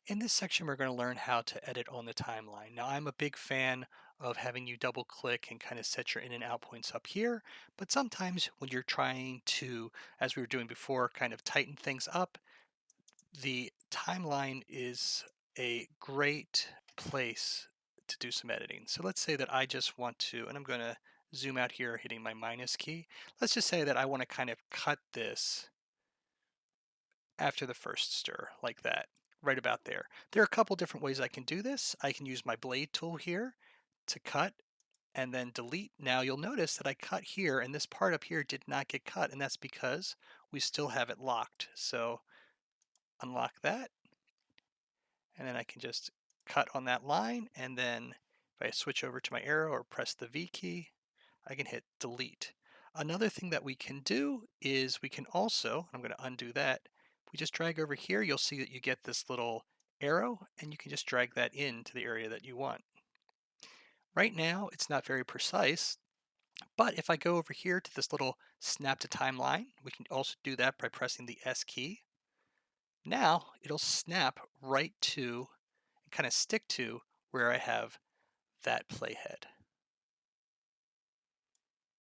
In this section, we're going to learn how to edit on the timeline. Now, I'm a big fan of having you double click and kind of set your in and out points up here. But sometimes when you're trying to, as we were doing before, kind of tighten things up, the timeline is a great place to do some editing. So let's say that I just want to, and I'm going to zoom out here hitting my minus key. Let's just say that I want to kind of cut this after the first stir, like that, right about there. There are a couple different ways I can do this. I can use my blade tool here to cut and then delete. Now you'll notice that I cut here and this part up here did not get cut, and that's because we still have it locked. So unlock that, and then I can just cut on that line, and then if I switch over to my arrow or press the V key, I can hit delete. Another thing that we can do is we can also, I'm going to undo that, if we just drag over here, you'll see that you get this little arrow, and you can just drag that into the area that you want. Right now, it's not very precise, but if I go over here to this little snap to timeline, we can also do that by pressing the S key. Now it'll snap right to and kind of stick to where I have that playhead.